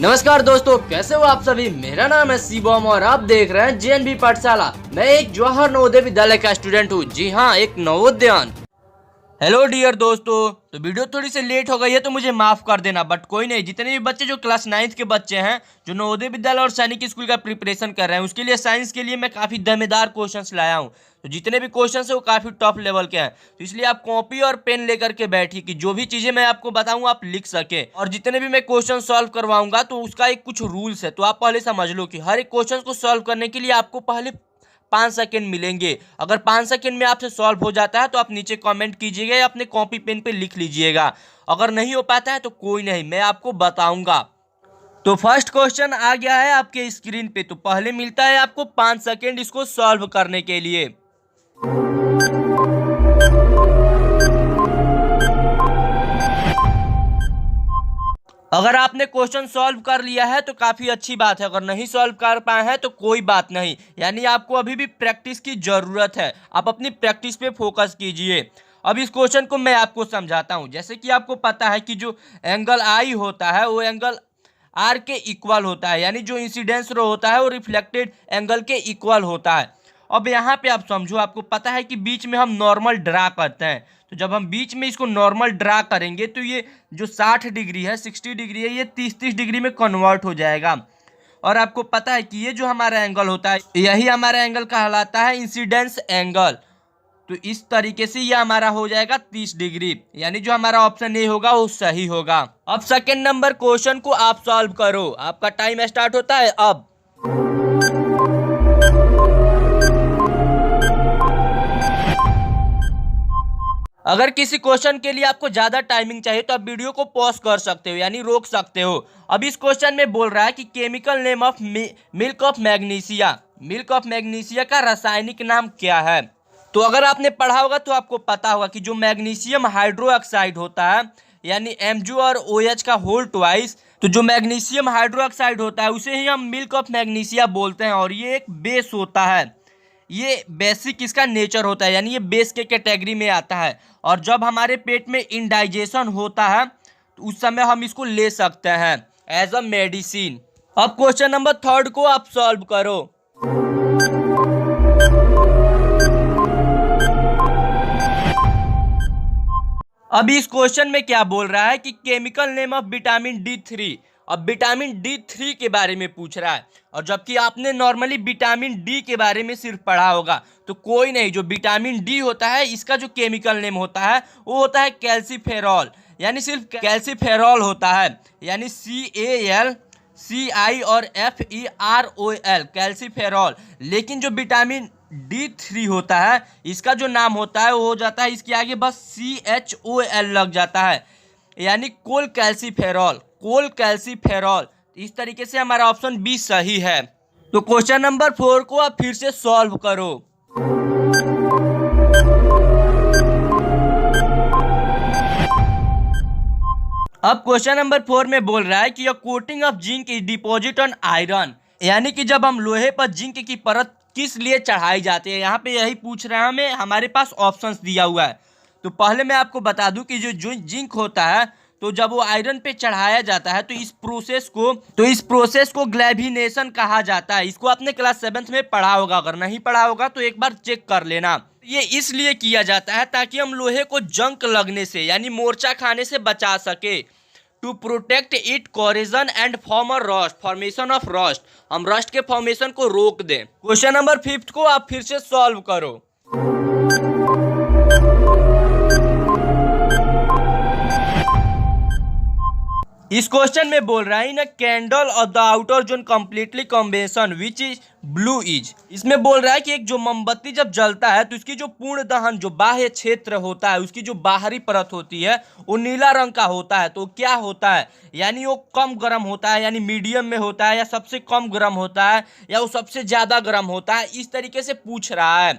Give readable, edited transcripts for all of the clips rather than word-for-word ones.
नमस्कार दोस्तों, कैसे हो आप सभी। मेरा नाम है शिवम और आप देख रहे हैं जेएनवी पाठशाला। मैं एक जवाहर नवोदय विद्यालय का स्टूडेंट हूँ। जी हाँ, एक नवोदयन। हेलो डियर दोस्तों, तो वीडियो थोड़ी सी लेट हो गई है तो मुझे माफ कर देना, बट कोई नहीं। जितने भी बच्चे जो क्लास 9th के बच्चे हैं, जो नवोदय विद्यालय और सैनिक स्कूल का प्रिपरेशन कर रहे हैं, उसके लिए साइंस के लिए मैं काफ़ी दमदार क्वेश्चंस लाया हूं। तो जितने भी क्वेश्चंस है वो काफ़ी टॉप लेवल के हैं, तो इसलिए आप कॉपी और पेन लेकर के बैठिए कि जो भी चीज़ें मैं आपको बताऊँ आप लिख सके। और जितने भी मैं क्वेश्चन सॉल्व करवाऊंगा तो उसका एक कुछ रूल्स है, तो आप पहले समझ लो कि हर एक क्वेश्चन को सॉल्व करने के लिए आपको पहले 5 सेकेंड मिलेंगे। अगर 5 सेकेंड में आपसे सॉल्व हो जाता है तो आप नीचे कमेंट कीजिएगा या अपने कॉपी पेन पे लिख लीजिएगा। अगर नहीं हो पाता है तो कोई नहीं, मैं आपको बताऊंगा। तो फर्स्ट क्वेश्चन आ गया है आपके स्क्रीन पे, तो पहले मिलता है आपको 5 सेकेंड इसको सॉल्व करने के लिए। अगर आपने क्वेश्चन सॉल्व कर लिया है तो काफ़ी अच्छी बात है, अगर नहीं सॉल्व कर पाए हैं तो कोई बात नहीं, यानी आपको अभी भी प्रैक्टिस की ज़रूरत है। आप अपनी प्रैक्टिस पे फोकस कीजिए। अब इस क्वेश्चन को मैं आपको समझाता हूं। जैसे कि आपको पता है कि जो एंगल आई होता है वो एंगल आर के इक्वल होता है, यानी जो इंसिडेंस रो होता है वो रिफ्लेक्टेड एंगल के इक्वल होता है। अब यहाँ पे आप समझो, आपको पता है कि बीच में हम नॉर्मल ड्रा करते हैं, तो जब हम बीच में इसको नॉर्मल ड्रा करेंगे तो ये जो 60 डिग्री है, 60 डिग्री है, ये 30-30 डिग्री में कन्वर्ट हो जाएगा। और आपको पता है कि ये जो हमारा एंगल होता है यही हमारा एंगल कहलाता है इंसिडेंस एंगल। तो इस तरीके से ये हमारा हो जाएगा 30 डिग्री, यानी जो हमारा ऑप्शन ए होगा वो सही होगा। अब सेकेंड नंबर क्वेश्चन को आप सॉल्व करो। आपका टाइम स्टार्ट होता है अब। अगर किसी क्वेश्चन के लिए आपको ज्यादा टाइमिंग चाहिए तो आप वीडियो को पॉज कर सकते हो, यानी रोक सकते हो। अब इस क्वेश्चन में बोल रहा है कि chemical name of milk of magnesia, milk of magnesia का रासायनिक नाम क्या है। तो अगर आपने पढ़ा होगा तो आपको पता होगा कि जो मैग्नीशियम हाइड्रोक्साइड होता है, यानी Mg और OH का होल ट्वाइस, तो जो मैग्नीशियम हाइड्रोक्साइड होता है उसे ही हम मिल्क ऑफ मैग्नीशिया बोलते हैं। और ये एक बेस होता है, ये बेसिक इसका नेचर होता है, यानी ये बेस के कैटेगरी में आता है। और जब हमारे पेट में इंडाइजेशन होता है तो उस समय हम इसको ले सकते हैं एज अ मेडिसिन। अब क्वेश्चन नंबर थर्ड को आप सॉल्व करो। अब इस क्वेश्चन में क्या बोल रहा है कि chemical name of vitamin D3। अब विटामिन D3 के बारे में पूछ रहा है, और जबकि आपने नॉर्मली विटामिन डी के बारे में सिर्फ पढ़ा होगा, तो कोई नहीं। जो विटामिन डी होता है इसका जो केमिकल नेम होता है वो होता है कैल्सीफेरॉल, यानी सिर्फ कैल्सीफेरॉल होता है, यानी CALCI और FEROL, कैल्सीफेरॉल। लेकिन जो विटामिन D3 होता है इसका जो नाम होता है वो हो जाता है, इसके आगे बस CHOL लग जाता है, यानी कोल कैल्सीफेरॉल, कोल कैल्सीफेरॉल। इस तरीके से हमारा ऑप्शन बी सही है। तो क्वेश्चन नंबर 4 को आप फिर से सॉल्व करो। अब क्वेश्चन नंबर 4 में बोल रहा है कि अ coating of zinc is deposit on iron, यानी कि जब हम लोहे पर जिंक की परत किस लिए चढ़ाई जाती है। यहाँ पे यही पूछ रहा है हमें, हमारे पास ऑप्शंस दिया हुआ है। तो पहले मैं आपको बता दूं कि जो जिंक होता है तो जब वो आयरन पे चढ़ाया जाता है तो इस प्रोसेस को ग्लैभिनेशन कहा जाता है। इसको आपने क्लास 7th में पढ़ा होगा, अगर नहीं पढ़ा होगा तो एक बार चेक कर लेना। ये इसलिए किया जाता है ताकि हम लोहे को जंक लगने से, यानी मोर्चा खाने से बचा सके। To protect it corrosion and formation of rust, हम रस्ट के फॉर्मेशन को रोक दें। क्वेश्चन नंबर 5 को आप फिर से सॉल्व करो। इस क्वेश्चन में बोल रहा है ना, कैंडल और the outer zone completely combination which is blue is. इसमें बोल रहा है कि एक जो मोमबत्ती जब जलता है तो इसकी जो पूर्ण दहन, जो बाह्य क्षेत्र होता है, उसकी जो बाहरी परत होती है वो नीला रंग का होता है। तो क्या होता है, यानी वो कम गर्म होता है, यानी मीडियम में होता है, या सबसे कम गर्म होता है, या वो सबसे ज्यादा गर्म होता है, इस तरीके से पूछ रहा है।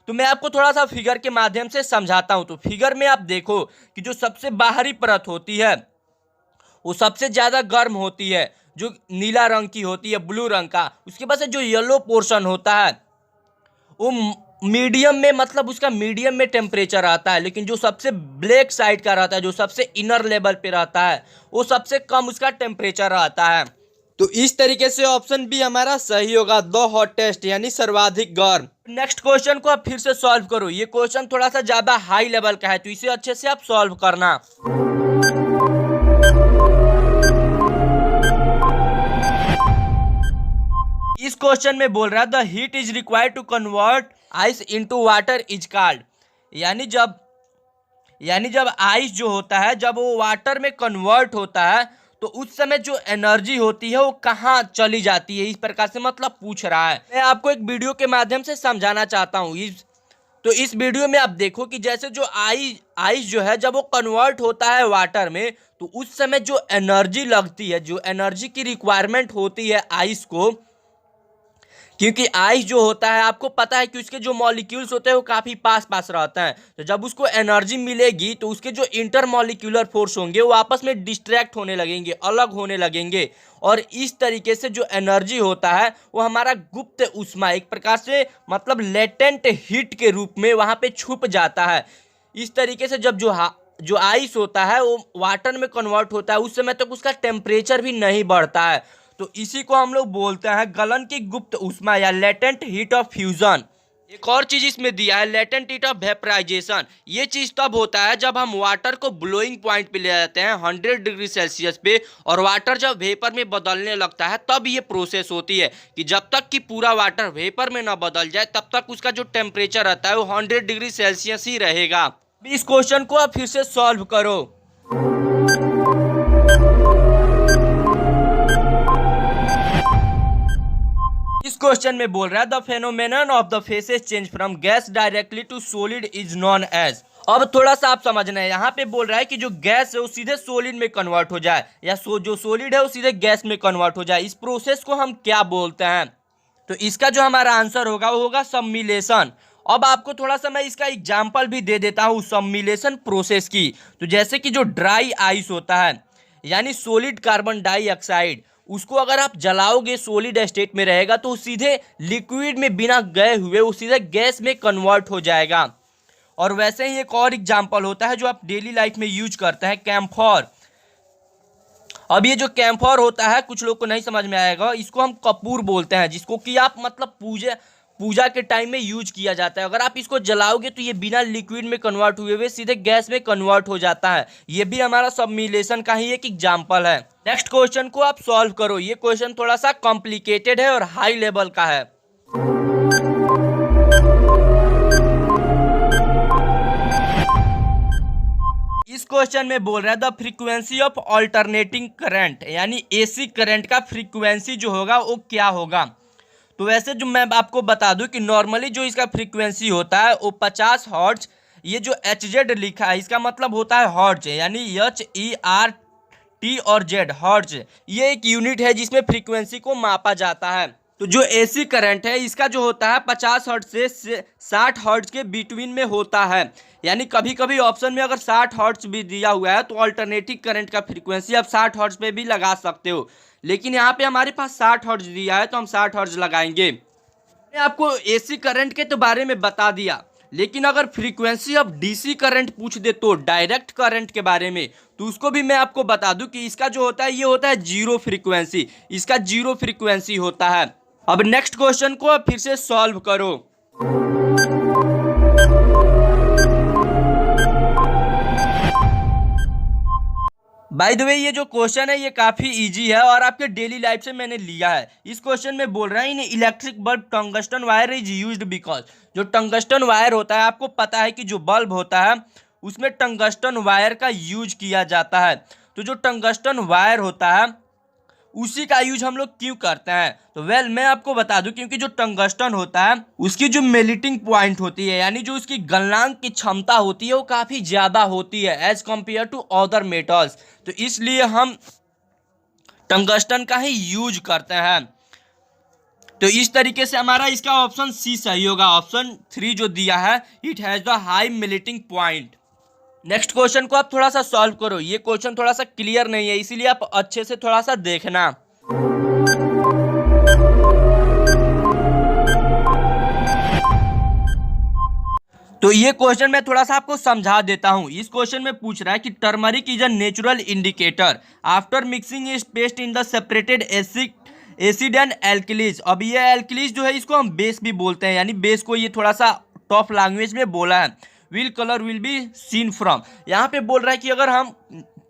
तो मैं आपको थोड़ा सा फिगर के माध्यम से समझाता हूं। तो फिगर में आप देखो कि जो सबसे बाहरी परत होती है वो सबसे ज्यादा गर्म होती है, जो नीला रंग की होती है, ब्लू रंग का। उसके बाद से जो येलो पोर्शन होता है वो मीडियम में, मतलब उसका मीडियम में टेम्परेचर आता है, लेकिन जो सबसे ब्लैक साइड का रहता है, जो सबसे इनर लेवल पे रहता है, वो सबसे कम उसका टेम्परेचर आता है। तो इस तरीके से ऑप्शन बी हमारा सही होगा, द हॉटेस्ट यानी सर्वाधिक गर्म। नेक्स्ट क्वेश्चन को आप फिर से सॉल्व करो। ये क्वेश्चन थोड़ा सा ज्यादा हाई लेवल का है, तो इसे अच्छे से आप सॉल्व करना। इस क्वेश्चन में बोल रहा है the heat is required to convert ice into water is called, यानी जब आइस जो होता है, जब वो वाटर में कन्वर्ट होता है, तो उस समय जो एनर्जी होती है वो कहाँ चली जाती है, इस प्रकार से मतलब पूछ रहा है। मैं आपको एक वीडियो के माध्यम से समझाना चाहता हूँ। इस वीडियो में आप देखो कि जैसे जो आइस जो है, जब वो कन्वर्ट होता है वाटर में, तो उस समय जो एनर्जी लगती है, जो एनर्जी की रिक्वायरमेंट होती है आइस को, क्योंकि आइस जो होता है, आपको पता है कि उसके जो मॉलिक्यूल्स होते हैं वो काफ़ी पास पास रहते हैं, तो जब उसको एनर्जी मिलेगी तो उसके जो इंटर मॉलिक्यूलर फोर्स होंगे वो आपस में डिस्ट्रैक्ट होने लगेंगे, अलग होने लगेंगे, और इस तरीके से जो एनर्जी होता है वो हमारा गुप्त ऊष्मा, एक प्रकार से मतलब लेटेंट हीट के रूप में वहाँ पे छुप जाता है। इस तरीके से जब जो आइस होता है वो वाटर में कन्वर्ट होता है, उस समय तक उसका टेम्परेचर भी नहीं बढ़ता है, तो इसी को हम लोग बोलते हैं गलन की गुप्त ऊष्मा या लेटेंट हीट ऑफ फ्यूजन। एक और चीज इसमें दिया है लेटेंट हीट ऑफ वेपराइजेशन। ये चीज तब होता है जब हम वाटर को ब्लोइंग पॉइंट पे ले जाते हैं 100 डिग्री सेल्सियस पे, और वाटर जब वेपर में बदलने लगता है तब ये प्रोसेस होती है कि जब तक कि पूरा वाटर वेपर में ना बदल जाए तब तक उसका जो टेम्परेचर रहता है वो 100 डिग्री सेल्सियस ही रहेगा। इस क्वेश्चन को आप फिर से सॉल्व करो। इस क्वेश्चन में बोल रहा है the phenomenon of the phases change from gas directly to solid is known as. अब थोड़ा सा आप समझना है, यहाँ पे बोल रहा है कि जो गैस है वो सीधे सॉलिड में कन्वर्ट हो जाए, या जो सॉलिड है वो सीधे गैस में कन्वर्ट हो जाए, इस प्रोसेस को हम क्या बोलते हैं? तो इसका जो हमारा आंसर होगा वो होगा सबमिलेशन। अब आपको थोड़ा सा मैं इसका एग्जाम्पल भी दे देता हूँ सबमिलेशन प्रोसेस की। तो जैसे कि जो ड्राई आइस होता है, यानी सॉलिड कार्बन डाइऑक्साइड, उसको अगर आप जलाओगे सॉलिड स्टेट में रहेगा तो सीधे लिक्विड में बिना गए हुए वो सीधे गैस में कन्वर्ट हो जाएगा। और वैसे ही एक और एग्जांपल होता है जो आप डेली लाइफ में यूज करते हैं, कैम्फर। अब ये जो कैम्फर होता है कुछ लोग को नहीं समझ में आएगा, इसको हम कपूर बोलते हैं, जिसको कि आप मतलब पूजा के टाइम में यूज किया जाता है। अगर आप इसको जलाओगे तो ये बिना लिक्विड में कन्वर्ट हुए हुए सीधे गैस में कन्वर्ट हो जाता है। ये भी हमारा सबमिलेशन का ही एक एग्जांपल है। नेक्स्ट क्वेश्चन को आप सॉल्व करो। ये क्वेश्चन थोड़ा सा कॉम्प्लिकेटेड है और हाई लेवल का है। इस क्वेश्चन में बोल रहा है the frequency of alternating current, यानी एसी करंट का फ्रीक्वेंसी जो होगा वो क्या होगा। तो वैसे जो मैं आपको बता दूं कि नॉर्मली जो इसका फ्रीक्वेंसी होता है वो 50 हर्ट्ज, ये जो HZ लिखा है इसका मतलब होता है हर्ट्ज, यानी HERT और Z हर्ट्ज, ये एक यूनिट है जिसमें फ्रीक्वेंसी को मापा जाता है। तो जो एसी करंट है इसका जो होता है 50 हर्ट्ज से 60 हर्ट्ज के बिटवीन में होता है, यानी कभी कभी ऑप्शन में अगर 60 हर्ट्ज भी दिया हुआ है तो अल्टरनेटिंग करंट का फ्रीक्वेंसी आप 60 हर्ट्ज पे भी लगा सकते हो, लेकिन यहाँ पे हमारे पास 60 हर्ट्ज दिया है तो हम 60 हर्ट्ज लगाएंगे। मैं आपको एसी करंट के तो बारे में बता दिया, लेकिन अगर फ्रीक्वेंसी ऑफ डीसी करंट पूछ दे तो डायरेक्ट करंट के बारे में, तो उसको भी मैं आपको बता दूं कि इसका जो होता है ये होता है जीरो फ्रीक्वेंसी, इसका जीरो फ्रीक्वेंसी होता है। अब नेक्स्ट क्वेश्चन को फिर से सॉल्व करो। बाय द वे ये जो क्वेश्चन है ये काफी इजी है और आपके डेली लाइफ से मैंने लिया है। इस क्वेश्चन में बोल रहा है इन electric bulb tungsten wire is used because, जो टंगस्टन वायर होता है आपको पता है कि जो बल्ब होता है उसमें टंगस्टन वायर का यूज किया जाता है। तो जो टंगस्टन वायर होता है उसी का यूज हम लोग क्यों करते हैं, तो मैं आपको बता दूं क्योंकि जो टंगस्टन होता है उसकी जो मेल्टिंग पॉइंट होती है, यानी जो उसकी गलनांक की क्षमता होती है वो काफी ज्यादा होती है as compare to other metals, तो इसलिए हम टंगस्टन का ही यूज करते हैं। तो इस तरीके से हमारा इसका ऑप्शन सी सही होगा। ऑप्शन 3 जो दिया है it has the high melting point. Next question को आप थोड़ा सा सॉल्व करो। ये क्वेश्चन थोड़ा सा क्लियर नहीं है इसीलिए आप अच्छे से थोड़ा सा देखना। तो ये क्वेश्चन मैं थोड़ा सा आपको समझा देता हूँ। इस क्वेश्चन में पूछ रहा है कि turmeric is a natural indicator after mixing is paste in the separated acid and alkalis. अब ये एल्कलीज जो है इसको हम बेस भी बोलते हैं, यानी बेस को ये थोड़ा सा टॉप लैंग्वेज में बोला है। Will colour will be seen from, यहाँ पे बोल रहा है कि अगर हम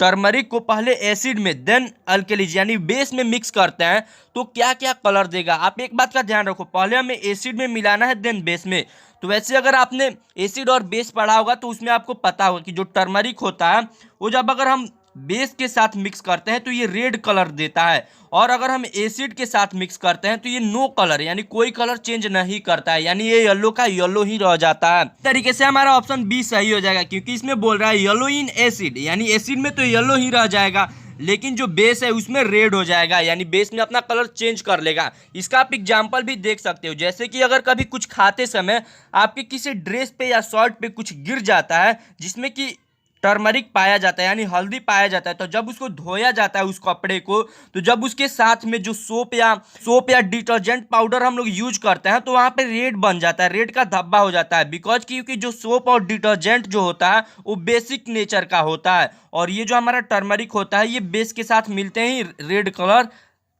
टर्मरिक को पहले एसिड में देन अल्कलीज यानी बेस में मिक्स करते हैं तो क्या क्या कलर देगा। आप एक बात का ध्यान रखो, पहले हमें एसिड में मिलाना है देन बेस में। तो वैसे अगर आपने एसिड और बेस पढ़ा होगा तो उसमें आपको पता होगा कि जो टर्मरिक होता है वो जब अगर हम बेस के साथ मिक्स करते हैं तो ये रेड कलर देता है, और अगर हम एसिड के साथ मिक्स करते हैं तो ये नो कलर यानी कोई कलर चेंज नहीं करता है, यानी ये येलो का येलो ही रह जाता है। इस तरीके से हमारा ऑप्शन बी सही हो जाएगा, क्योंकि इसमें बोल रहा है येलो इन एसिड, यानी एसिड में तो येलो ही रह जाएगा लेकिन जो बेस है उसमें रेड हो जाएगा, यानी बेस में अपना कलर चेंज कर लेगा। इसका आप एग्जाम्पल भी देख सकते हो, जैसे कि अगर कभी कुछ खाते समय आपके किसी ड्रेस पे या शर्ट पे कुछ गिर जाता है जिसमें कि टर्मरिक पाया जाता है यानी हल्दी पाया जाता है, तो जब उसको धोया जाता है उस कपड़े को, तो जब उसके साथ में जो सोप या डिटर्जेंट पाउडर हम लोग यूज करते हैं तो वहाँ पे रेड बन जाता है, रेड का धब्बा हो जाता है। बिकॉज क्योंकि जो सोप और डिटर्जेंट जो होता है वो बेसिक नेचर का होता है, और ये जो हमारा टर्मरिक होता है ये बेस के साथ मिलते ही रेड कलर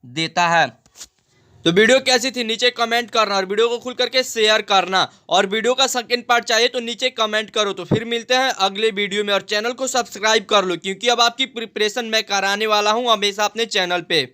देता है। तो वीडियो कैसी थी नीचे कमेंट करना, और वीडियो को खुल करके शेयर करना, और वीडियो का सेकंड पार्ट चाहिए तो नीचे कमेंट करो। तो फिर मिलते हैं अगले वीडियो में, और चैनल को सब्सक्राइब कर लो क्योंकि अब आपकी प्रिपरेशन मैं कराने वाला हूं हमेशा अपने चैनल पे।